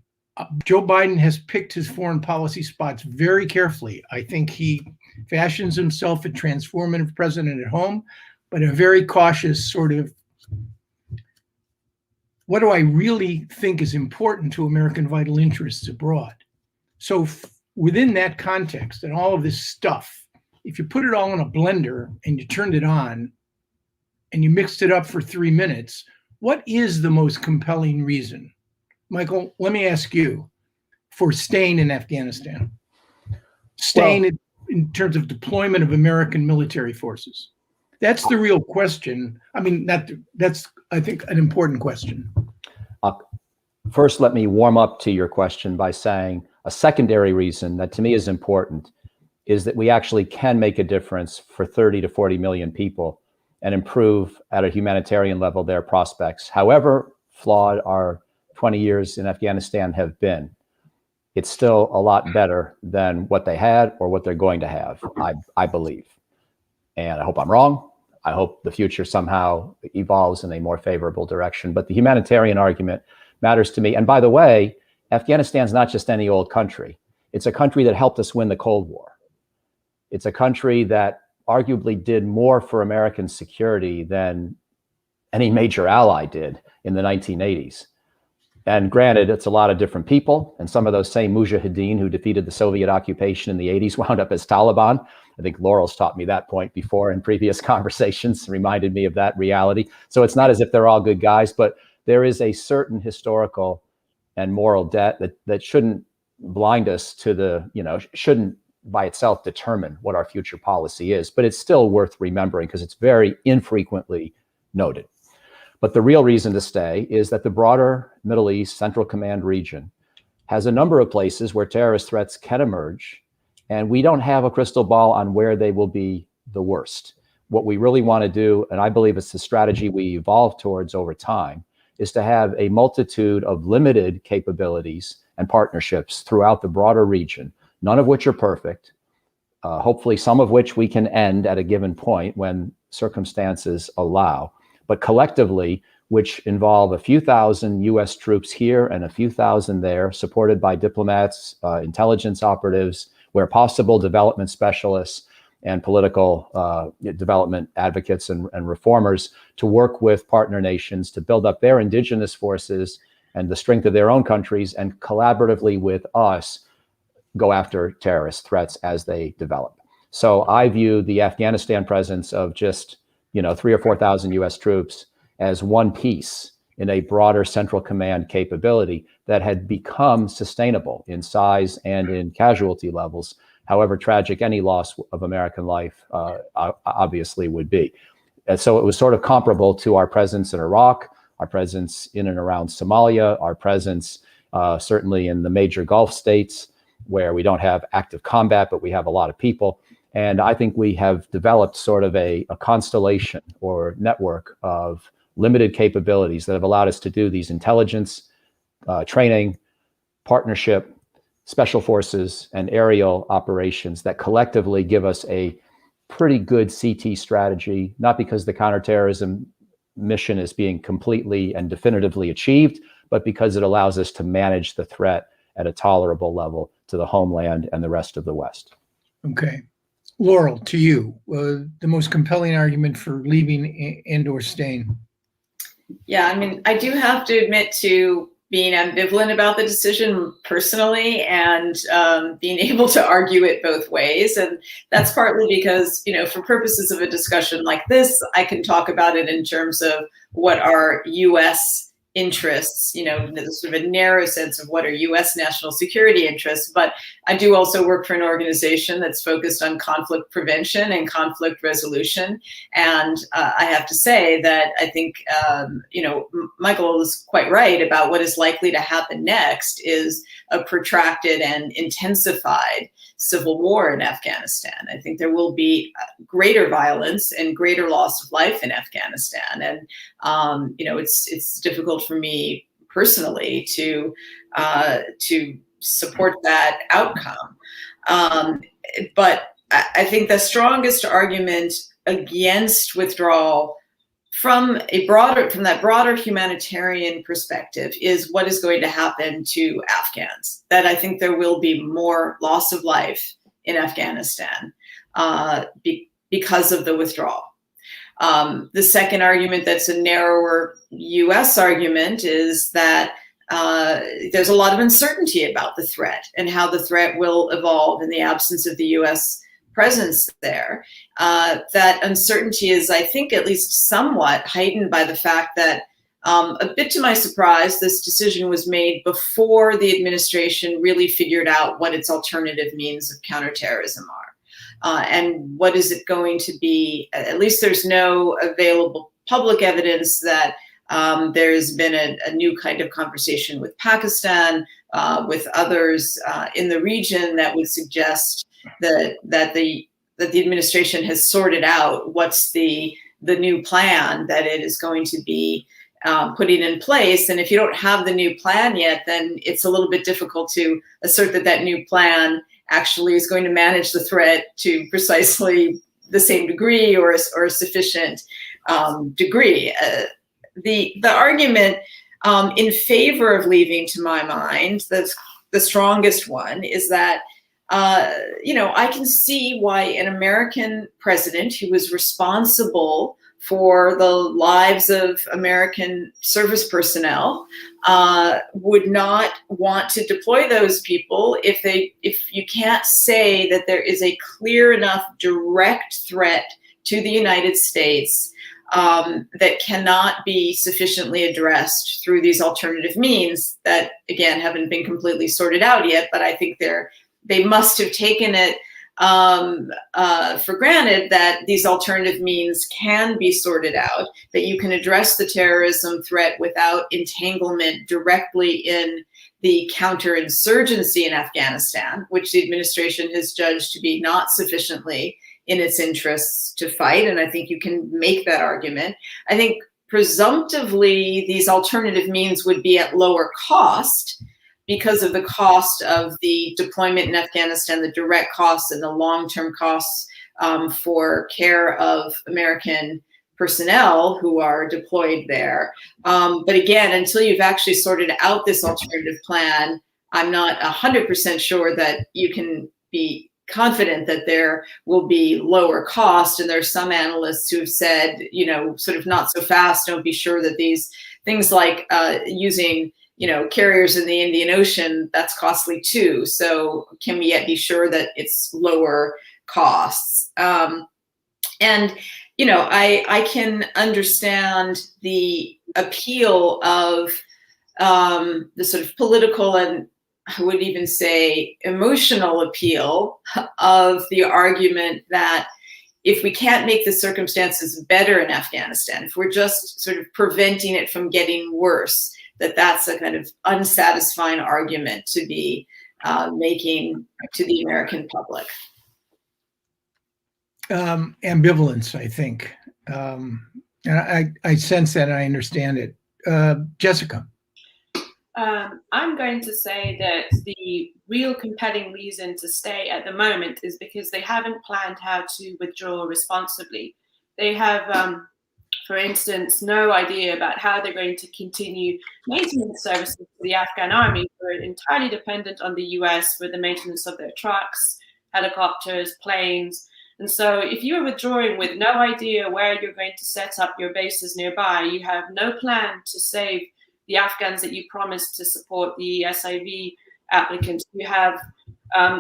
Joe Biden has picked his foreign policy spots very carefully. I think he fashions himself a transformative president at home, but a very cautious sort of, what do I really think is important to American vital interests abroad? So within that context and all of this stuff, if you put it all in a blender and you turned it on and you mixed it up for 3 minutes, what is the most compelling reason? Michael, let me ask you, for staying in Afghanistan, in terms of deployment of American military forces. That's the real question. I mean, that's, I think, an important question. First, let me warm up to your question by saying a secondary reason that to me is important is that we actually can make a difference for 30 to 40 million people and improve at a humanitarian level their prospects. However flawed our 20 years in Afghanistan have been, it's still a lot better than what they had or what they're going to have, I believe. And I hope I'm wrong. I hope the future somehow evolves in a more favorable direction. But the humanitarian argument matters to me. And by the way, Afghanistan's not just any old country. It's a country that helped us win the Cold War. It's a country that arguably did more for American security than any major ally did in the 1980s. And granted, it's a lot of different people, and some of those same mujahideen who defeated the Soviet occupation in the 80s wound up as Taliban. I think Laurel's taught me that point before in previous conversations, reminded me of that reality. So it's not as if they're all good guys, but there is a certain historical and moral debt that shouldn't blind us to the, shouldn't by itself determine what our future policy is, but it's still worth remembering because it's very infrequently noted. But the real reason to stay is that the broader Middle East Central Command region has a number of places where terrorist threats can emerge, and we don't have a crystal ball on where they will be the worst. What we really want to do, and I believe it's the strategy we evolve towards over time, is to have a multitude of limited capabilities and partnerships throughout the broader region, none of which are perfect, hopefully some of which we can end at a given point when circumstances allow. But collectively, which involve a few thousand U.S. troops here and a few thousand there, supported by diplomats, intelligence operatives, where possible, development specialists, and political development advocates and reformers to work with partner nations to build up their indigenous forces and the strength of their own countries, and collaboratively with us go after terrorist threats as they develop. So I view the Afghanistan presence of just 3,000 or 4,000 U.S. troops as one piece in a broader central command capability that had become sustainable in size and in casualty levels, however tragic any loss of American life obviously would be. And so it was sort of comparable to our presence in Iraq, our presence in and around Somalia, our presence certainly in the major Gulf states where we don't have active combat, but we have a lot of people. And I think we have developed sort of a constellation or network of limited capabilities that have allowed us to do these intelligence, training, partnership, special forces, and aerial operations that collectively give us a pretty good CT strategy, not because the counterterrorism mission is being completely and definitively achieved, but because it allows us to manage the threat at a tolerable level to the homeland and the rest of the West. Okay. Laurel, to you, the most compelling argument for leaving and/or staying. Yeah, I mean, I do have to admit to being ambivalent about the decision personally, and being able to argue it both ways. And that's partly because, for purposes of a discussion like this, I can talk about it in terms of what are U.S. interests, the sort of a narrow sense of what are U.S. national security interests. But I do also work for an organization that's focused on conflict prevention and conflict resolution. And I have to say that I think, Michael is quite right about what is likely to happen next is a protracted and intensified civil war in Afghanistan. I think there will be greater violence and greater loss of life in Afghanistan. And, it's difficult for me personally to support that outcome. But I think the strongest argument against withdrawal from that broader humanitarian perspective is what is going to happen to Afghans. That I think there will be more loss of life in Afghanistan because of the withdrawal. The second argument, that's a narrower U.S. argument, is that there's a lot of uncertainty about the threat and how the threat will evolve in the absence of the U.S. presence there. That uncertainty is, I think, at least somewhat heightened by the fact that, a bit to my surprise, this decision was made before the administration really figured out what its alternative means of counterterrorism are. And what is it going to be? At least there's no available public evidence that there's been a new kind of conversation with Pakistan, with others in the region that would suggest that the administration has sorted out what's the new plan that it is going to be putting in place. And if you don't have the new plan yet, then it's a little bit difficult to assert that new plan actually is going to manage the threat to precisely the same degree or a sufficient degree. The argument in favor of leaving, to my mind, the strongest one is that I can see why an American president who was responsible for the lives of American service personnel would not want to deploy those people if you can't say that there is a clear enough direct threat to the United States that cannot be sufficiently addressed through these alternative means that, again, haven't been completely sorted out yet. But I think they must have taken it for granted that these alternative means can be sorted out, that you can address the terrorism threat without entanglement directly in the counterinsurgency in Afghanistan, which the administration has judged to be not sufficiently in its interests to fight. And I think you can make that argument. I think presumptively these alternative means would be at lower cost because of the cost of the deployment in Afghanistan, the direct costs and the long-term costs for care of American personnel who are deployed there. But again, until you've actually sorted out this alternative plan, I'm not 100% sure that you can be confident that there will be lower cost. And there's some analysts who have said, sort of not so fast, don't be sure that these things like using carriers in the Indian Ocean, that's costly too. So can we yet be sure that it's lower costs? And I can understand the appeal of the sort of political and I would even say emotional appeal of the argument that if we can't make the circumstances better in Afghanistan, if we're just sort of preventing it from getting worse, that's a kind of unsatisfying argument to be making to the American public. Ambivalence, I think. And I sense that and I understand it. Jessica. I'm going to say that the real compelling reason to stay at the moment is because they haven't planned how to withdraw responsibly. They have for instance, no idea about how they're going to continue maintenance services for the Afghan army, who are entirely dependent on the US for the maintenance of their trucks, helicopters, planes. And so if you are withdrawing with no idea where you're going to set up your bases nearby, you have no plan to save the Afghans that you promised to support, the SIV applicants, you have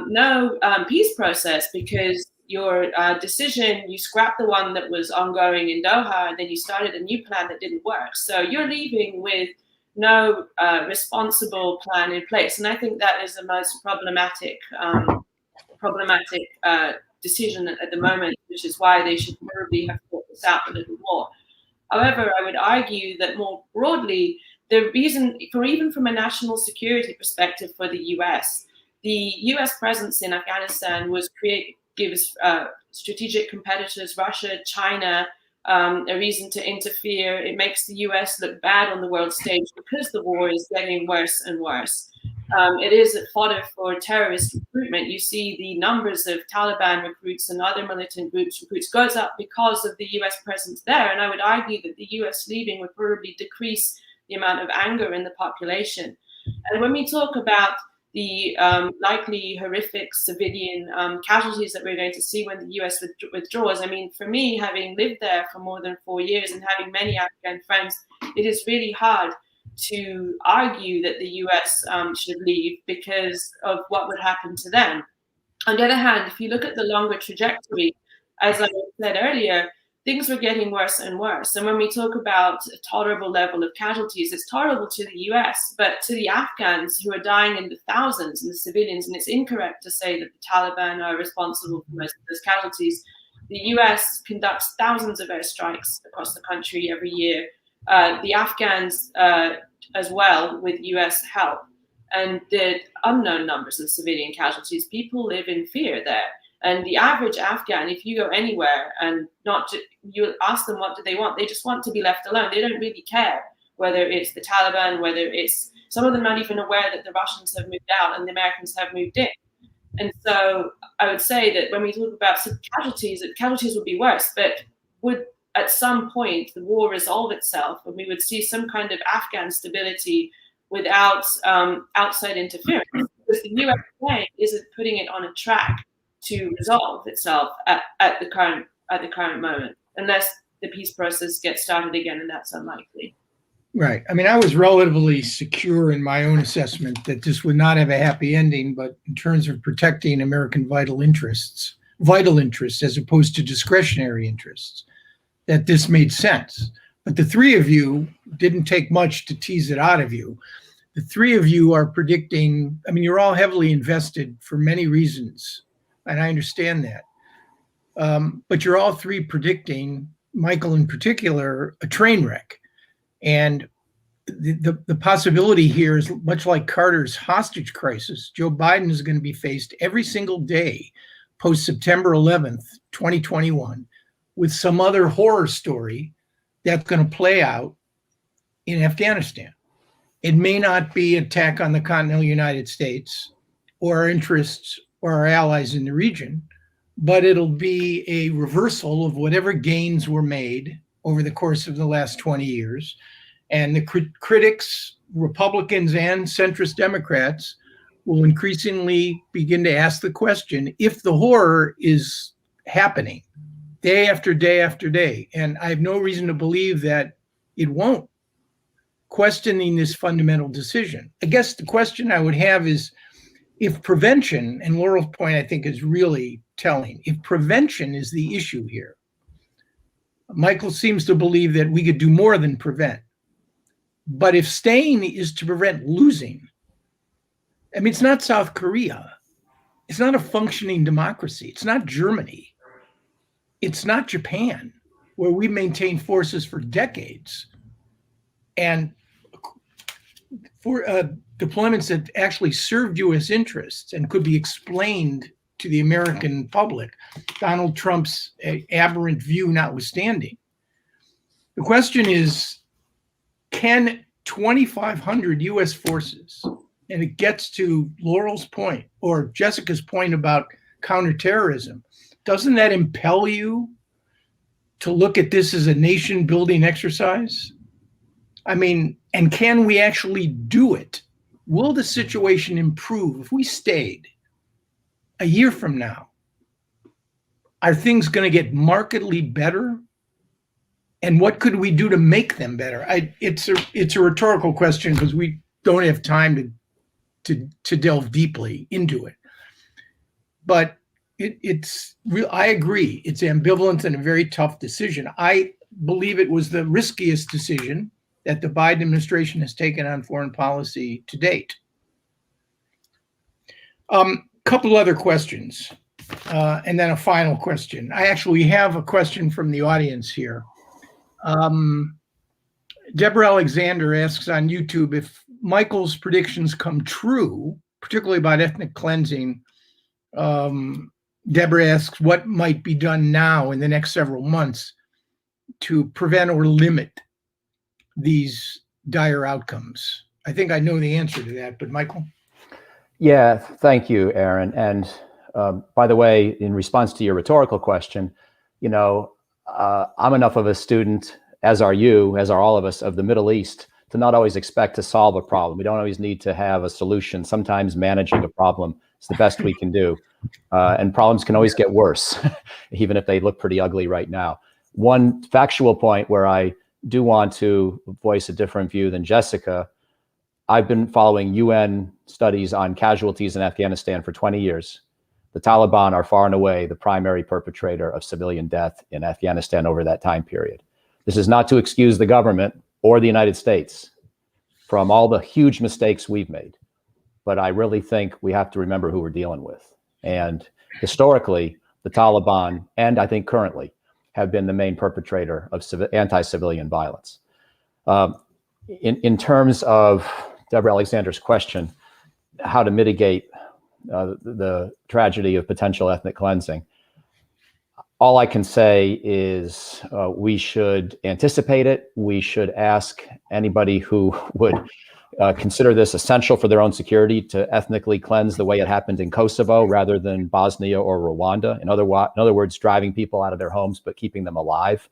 no peace process, because your decision, you scrapped the one that was ongoing in Doha, and then you started a new plan that didn't work. So you're leaving with no responsible plan in place. And I think that is the most problematic decision at the moment, which is why they should probably have thought this out a little more. However, I would argue that more broadly, the reason, for even from a national security perspective for the US presence in Afghanistan was gives strategic competitors, Russia, China, a reason to interfere. It makes the US look bad on the world stage because the war is getting worse and worse. It is a fodder for terrorist recruitment. You see the numbers of Taliban recruits and other militant groups recruits goes up because of the US presence there. And I would argue that the US leaving would probably decrease the amount of anger in the population. And when we talk about the likely horrific civilian casualties that we're going to see when the US withdraws, I mean, for me, having lived there for more than 4 years and having many Afghan friends, it is really hard to argue that the US should leave because of what would happen to them. On the other hand, if you look at the longer trajectory, as I said earlier, things were getting worse and worse. And when we talk about a tolerable level of casualties, it's tolerable to the US, but to the Afghans who are dying in the thousands and the civilians, and it's incorrect to say that the Taliban are responsible for most of those casualties. The US conducts thousands of airstrikes across the country every year. The Afghans as well, with US help. And the unknown numbers of civilian casualties, people live in fear there. And the average Afghan, if you go anywhere and you ask them what do they want, they just want to be left alone. They don't really care whether it's the Taliban, whether it's, some of them not even aware that the Russians have moved out and the Americans have moved in. And so I would say that when we talk about casualties would be worse, but would at some point the war resolve itself and we would see some kind of Afghan stability without outside interference, because the US isn't putting it on a track to resolve itself at the current moment, unless the peace process gets started again, and that's unlikely. Right. I mean, I was relatively secure in my own assessment that this would not have a happy ending, but in terms of protecting American vital interests as opposed to discretionary interests, that this made sense. But the three of you didn't take much to tease it out of you. The three of you are predicting, I mean, you're all heavily invested for many reasons, and I understand that. But you're all three predicting, Michael in particular, a train wreck. And the possibility here is much like Carter's hostage crisis. Joe Biden is going to be faced every single day post-September 11th, 2021, with some other horror story that's going to play out in Afghanistan. It may not be an attack on the continental United States or our interests or our allies in the region, but it'll be a reversal of whatever gains were made over the course of the last 20 years. And the critics, Republicans and centrist Democrats, will increasingly begin to ask the question if the horror is happening day after day after day. And I have no reason to believe that it won't, questioning this fundamental decision. I guess the question I would have is, if prevention, and Laurel's point I think is really telling, if prevention is the issue here, Michael seems to believe that we could do more than prevent. But if staying is to prevent losing, I mean, it's not South Korea. It's not a functioning democracy. It's not Germany. It's not Japan, where we maintained forces for decades. And for deployments that actually served U.S. interests and could be explained to the American public, Donald Trump's aberrant view notwithstanding. The question is, can 2,500 U.S. forces, and it gets to Laurel's point or Jessica's point about counterterrorism, doesn't that impel you to look at this as a nation building exercise? I mean, and can we actually do it? Will the situation improve if we stayed a year from now? Are things going to get markedly better? And what could we do to make them better? It's a rhetorical question because we don't have time to delve deeply into it. But it's real. I agree. It's ambivalent and a very tough decision. I believe it was the riskiest decision that the Biden administration has taken on foreign policy to date. Couple other questions, and then a final question. I actually have a question from the audience here. Deborah Alexander asks on YouTube, if Michael's predictions come true, particularly about ethnic cleansing, Deborah asks what might be done now in the next several months to prevent or limit these dire outcomes. I think I know the answer to that, but Michael? Yeah, thank you, Aaron. And by the way, in response to your rhetorical question, I'm enough of a student, as are you, as are all of us, of the Middle East, to not always expect to solve a problem. We don't always need to have a solution. Sometimes managing a problem is the best we can do. And problems can always get worse, even if they look pretty ugly right now. One factual point where I do want to voice a different view than Jessica. I've been following UN studies on casualties in Afghanistan for 20 years. The Taliban are far and away the primary perpetrator of civilian death in Afghanistan over that time period. This is not to excuse the government or the United States from all the huge mistakes we've made. But I really think we have to remember who we're dealing with. And historically, the Taliban, and I think currently, have been the main perpetrator of anti-civilian violence. In terms of Deborah Alexander's question, how to mitigate the tragedy of potential ethnic cleansing, all I can say is we should anticipate it. We should ask anybody who would consider this essential for their own security to ethnically cleanse the way it happened in Kosovo rather than Bosnia or Rwanda. In other words, driving people out of their homes, but keeping them alive,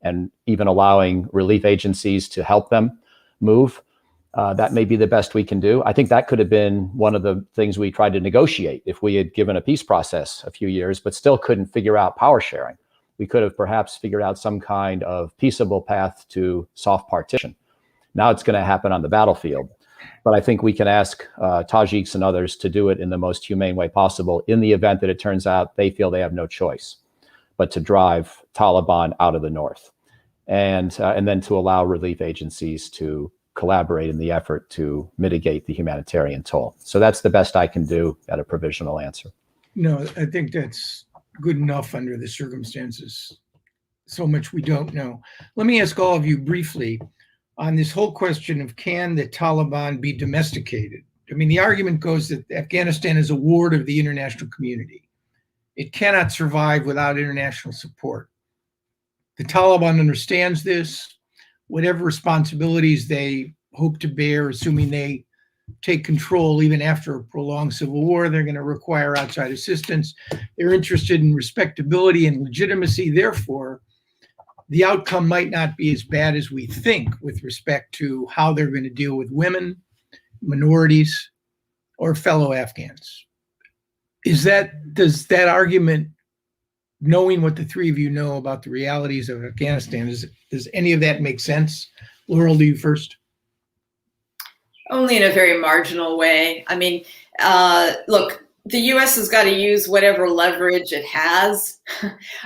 and even allowing relief agencies to help them move. That may be the best we can do. I think that could have been one of the things we tried to negotiate if we had given a peace process a few years, but still couldn't figure out power sharing. We could have perhaps figured out some kind of peaceable path to soft partition. Now it's going to happen on the battlefield. But I think we can ask Tajiks and others to do it in the most humane way possible in the event that it turns out they feel they have no choice but to drive Taliban out of the north. And then to allow relief agencies to collaborate in the effort to mitigate the humanitarian toll. So that's the best I can do at a provisional answer. No, I think that's good enough under the circumstances. So much we don't know. Let me ask all of you briefly on this whole question of, can the Taliban be domesticated? I mean, the argument goes that Afghanistan is a ward of the international community. It cannot survive without international support. The Taliban understands this. Whatever responsibilities they hope to bear, assuming they take control even after a prolonged civil war, they're going to require outside assistance. They're interested in respectability and legitimacy. Therefore, the outcome might not be as bad as we think with respect to how they're going to deal with women, minorities, or fellow Afghans. Does that argument, knowing what the three of you know about the realities of Afghanistan, does any of that make sense? Laurel, do you first? Only in a very marginal way. I mean, look, the U.S. has got to use whatever leverage it has.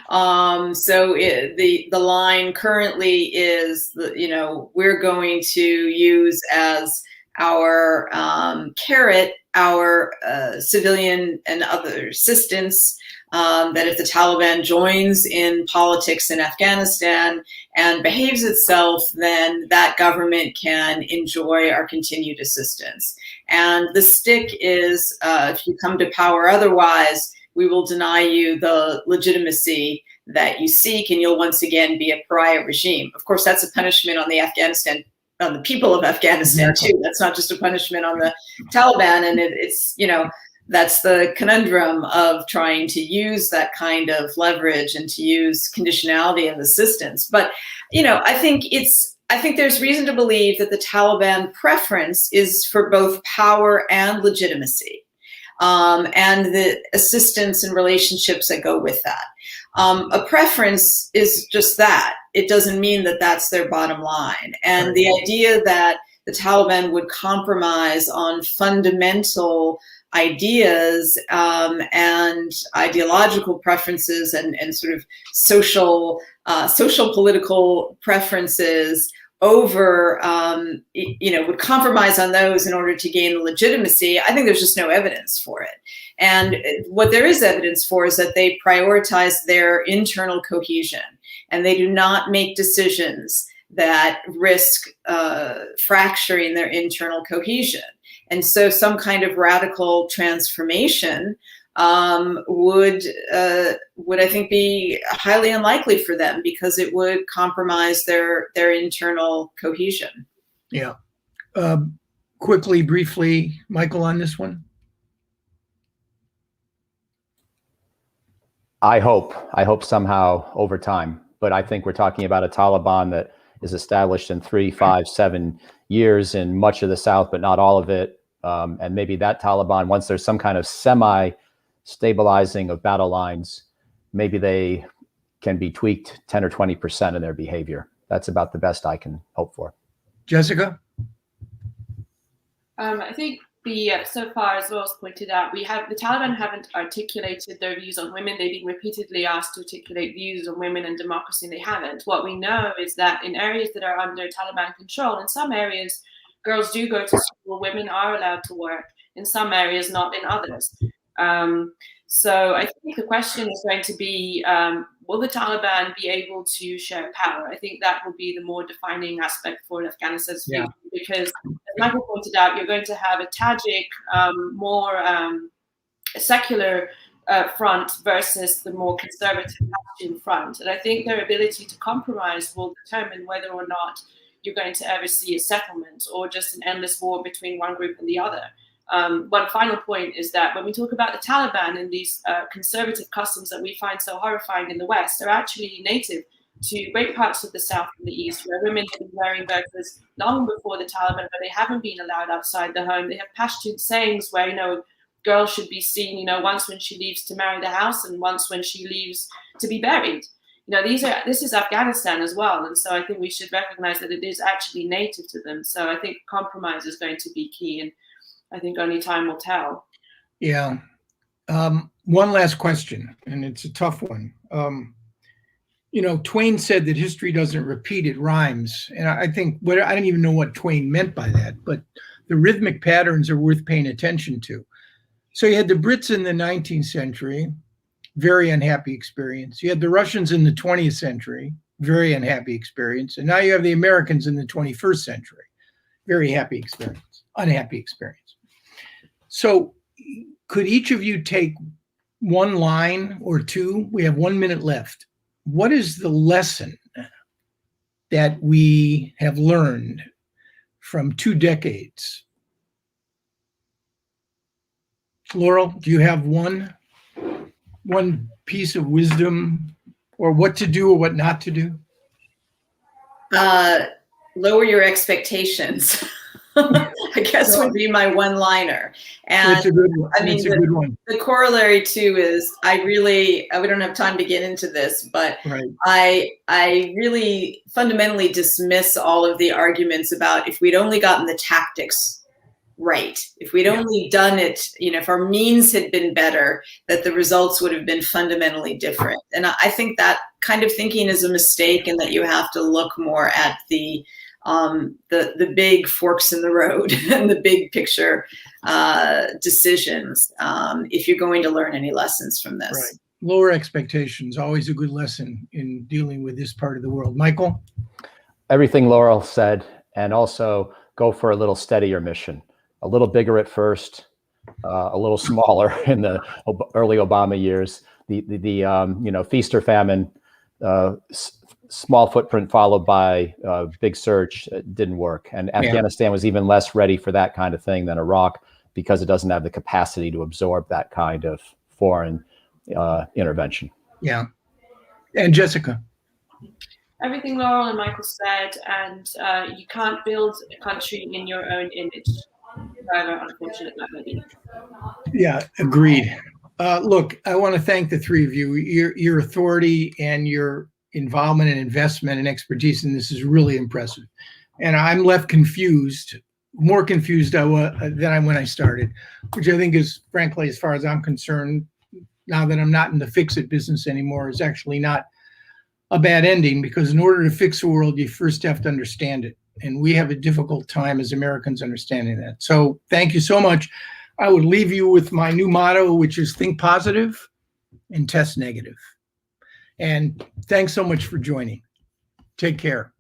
So the line currently is, we're going to use as our carrot, our civilian and other assistance, that if the Taliban joins in politics in Afghanistan and behaves itself, then that government can enjoy our continued assistance. And the stick is, if you come to power otherwise, we will deny you the legitimacy that you seek, and you'll once again be a pariah regime. Of course, that's a punishment on the people of Afghanistan too. That's not just a punishment on the Taliban. And it's that's the conundrum of trying to use that kind of leverage and to use conditionality and assistance. But, I think there's reason to believe that the Taliban preference is for both power and legitimacy, and the assistance and relationships that go with that. A preference is just that. It doesn't mean that that's their bottom line. And the idea that the Taliban would compromise on fundamental ideas and ideological preferences and sort of social political preferences over, would compromise on those in order to gain legitimacy. I think there's just no evidence for it. And what there is evidence for is that they prioritize their internal cohesion, and they do not make decisions that risk fracturing their internal cohesion. And so some kind of radical transformation would I think be highly unlikely for them, because it would compromise their internal cohesion. Yeah. Quickly, briefly, Michael, on this one. I hope somehow over time, but I think we're talking about a Taliban that is established in 3, 5, 7 years in much of the South, but not all of it. And maybe that Taliban, once there's some kind of semi-stabilizing of battle lines, maybe they can be tweaked 10 or 20% in their behavior. That's about the best I can hope for. Jessica? I think so far, as Laurel's pointed out, the Taliban haven't articulated their views on women. They've been repeatedly asked to articulate views on women and democracy, and they haven't. What we know is that in areas that are under Taliban control, in some areas, girls do go to school, women are allowed to work. In some areas, not in others. So I think the question is going to be, will the Taliban be able to share power? I think that will be the more defining aspect for Afghanistan's future, because as Michael pointed out, you're going to have a Tajik, more secular front versus the more conservative Pashtun front. And I think their ability to compromise will determine whether or not you're going to ever see a settlement or just an endless war between one group and the other. One final point is that when we talk about the Taliban and these conservative customs that we find so horrifying in the West, they're actually native to great parts of the South and the East, where women have been wearing burqas long before the Taliban, but they haven't been allowed outside the home. They have Pashtun sayings where, girls should be seen, once when she leaves to marry the house and once when she leaves to be buried. This is Afghanistan as well. And so I think we should recognize that it is actually native to them. So I think compromise is going to be key. And I think only time will tell. Yeah. One last question, and it's a tough one. Twain said that history doesn't repeat, it rhymes. And I think, I don't even know what Twain meant by that, but the rhythmic patterns are worth paying attention to. So you had the Brits in the 19th century, very unhappy experience. You had the Russians in the 20th century, very unhappy experience. And now you have the Americans in the 21st century, very happy experience, unhappy experience. So could each of you take one line or two? We have 1 minute left. What is the lesson that we have learned from 2 decades? Laurel, do you have one piece of wisdom, or what to do or what not to do? Lower your expectations. I guess would be my one-liner. And it's a good one. I mean, the corollary too is we don't have time to get into this, but I really fundamentally dismiss all of the arguments about if we'd only gotten the tactics right, if we'd only done it, if our means had been better, that the results would have been fundamentally different. And I think that kind of thinking is a mistake, and that you have to look more at the big forks in the road and the big picture decisions if you're going to learn any lessons from this. Right. Lower expectations, always a good lesson in dealing with this part of the world. Michael? Everything Laurel said, and also go for a little steadier mission. A little bigger at first, a little smaller in the early Obama years. The feast or famine, small footprint followed by big surge didn't work. And Afghanistan was even less ready for that kind of thing than Iraq, because it doesn't have the capacity to absorb that kind of foreign intervention. Yeah. And Jessica? Everything Laurel and Michael said, and you can't build a country in your own image, however unfortunate that may be. Yeah, agreed. Look, I want to thank the three of you. Your authority and your involvement and investment and expertise in this is really impressive. And I'm left confused, more confused than when I started, which I think is, frankly, as far as I'm concerned, now that I'm not in the fix-it business anymore, is actually not a bad ending, because in order to fix the world, you first have to understand it. And we have a difficult time as Americans understanding that. So thank you so much. I would leave you with my new motto, which is think positive and test negative. And thanks so much for joining. Take care.